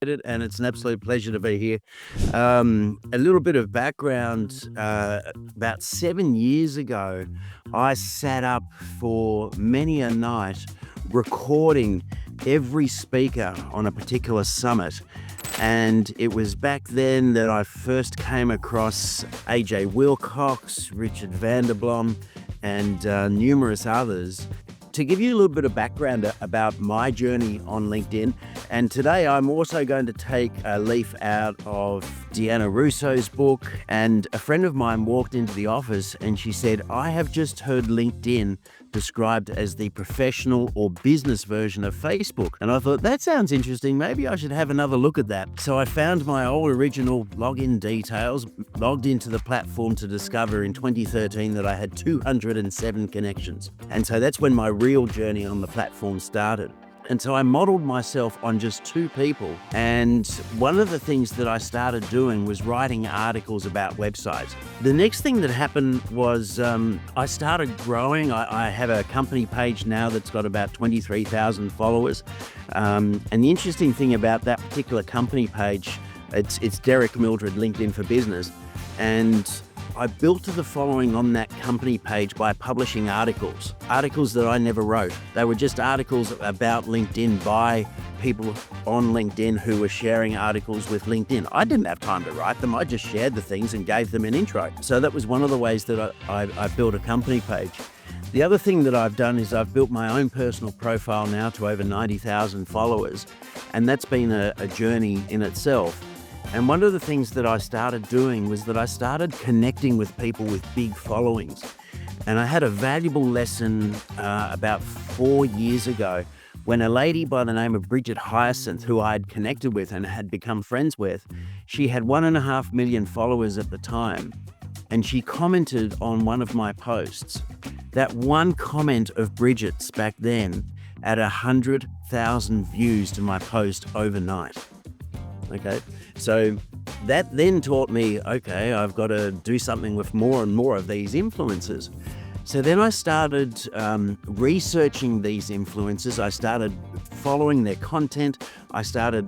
And it's an absolute pleasure to be here. A little bit of background, about 7 years ago, I sat up for many a night recording every speaker on a particular summit. And it was back then that I first came across AJ Wilcox, Richard Vanderblom, and numerous others. To give you a little bit of background about my journey on LinkedIn, and today I'm also going to take a leaf out of Deanna Russo's book. And a friend of mine walked into the office and she said, "I have just heard LinkedIn described as the professional or business version of Facebook." And I thought, that sounds interesting. Maybe I should have another look at that. So I found my old original login details, logged into the platform to discover in 2013 that I had 207 connections. And so that's when my real journey on the platform started. And so I modeled myself on just 2 people. And one of the things that I started doing was writing articles about websites. The next thing that happened was I started growing. I have a company page now that's got about 23,000 followers. And the interesting thing about that particular company page, it's Derick Mildred, LinkedIn for Business. And I built the following on that company page by publishing articles that I never wrote. They were just articles about LinkedIn by people on LinkedIn who were sharing articles with LinkedIn. I didn't have time to write them. I just shared the things and gave them an intro. So that was one of the ways that I built a company page. The other thing that I've done is I've built my own personal profile now to over 90,000 followers. And that's been a journey in itself. And one of the things that I started doing was that I started connecting with people with big followings. And I had a valuable lesson about 4 years ago when a lady by the name of Bridget Hyacinth, who I had connected with and had become friends with, she had 1.5 million followers at the time. And she commented on one of my posts. That one comment of Bridget's back then had 100,000 views to my post overnight. Okay, so that then taught me, okay, I've got to do something with more and more of these influencers. So then I started researching these influencers. I started following their content. I started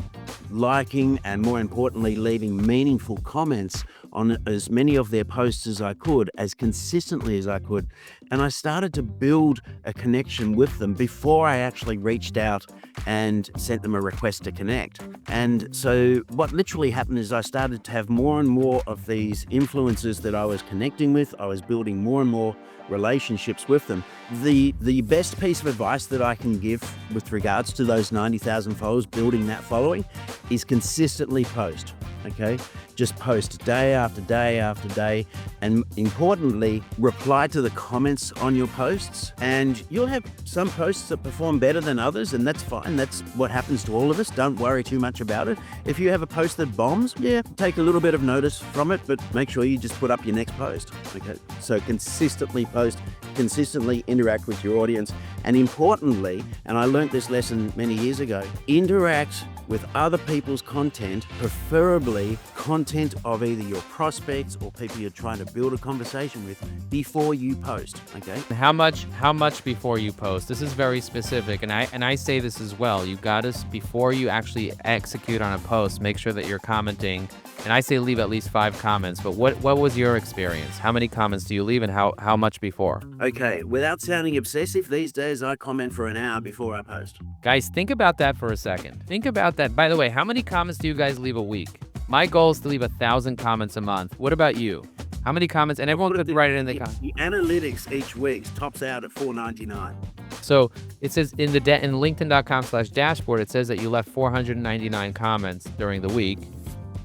liking and, more importantly, leaving meaningful comments on as many of their posts as I could, as consistently as I could. And I started to build a connection with them before I actually reached out and sent them a request to connect. And so what literally happened is I started to have more and more of these influencers that I was connecting with. I was building more and more relationships with them. The best piece of advice that I can give with regards to those 90,000 followers, building that following, is consistently post. Okay, just post day after day after day, and importantly, reply to the comments on your posts. And you'll have some posts that perform better than others, and that's fine. That's what happens to all of us. Don't worry too much about it. If you have a post that bombs, take a little bit of notice from it, but make sure you just put up your next post. Okay, so consistently post, consistently interact with your audience, and importantly, and I learned this lesson many years ago, interact with other people's content, preferably content of either your prospects or people you're trying to build a conversation with, before you post. Okay. How much before you post? This is very specific, and I say this as well. You got to, before you actually execute on a post, make sure that you're commenting. And I say leave at least 5 comments, but what was your experience? How many comments do you leave, and how much before? Okay, without sounding obsessive, these days I comment for an hour before I post. Guys, think about that for a second. Think about that. By the way, how many comments do you guys leave a week? My goal is to leave 1,000 comments a month. What about you? How many comments? And everyone could write it in the comments. The analytics each week tops out at 499. So it says in LinkedIn.com/dashboard, it says that you left 499 comments during the week.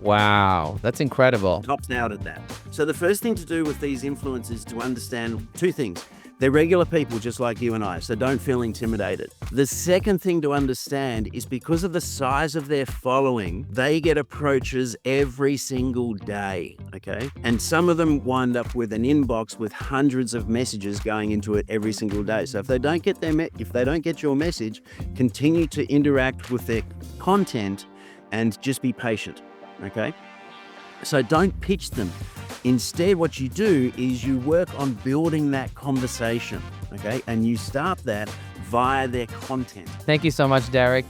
Wow, that's incredible. Tops out at that. So the first thing to do with these influencers is to understand 2 things. They're regular people just like you and I, so don't feel intimidated. The second thing to understand is because of the size of their following, they get approaches every single day, okay? And some of them wind up with an inbox with hundreds of messages going into it every single day. So if they don't get your message, continue to interact with their content and just be patient. Okay, so don't pitch them. Instead, what you do is you work on building that conversation, okay? And you start that via their content. Thank you so much, Derick.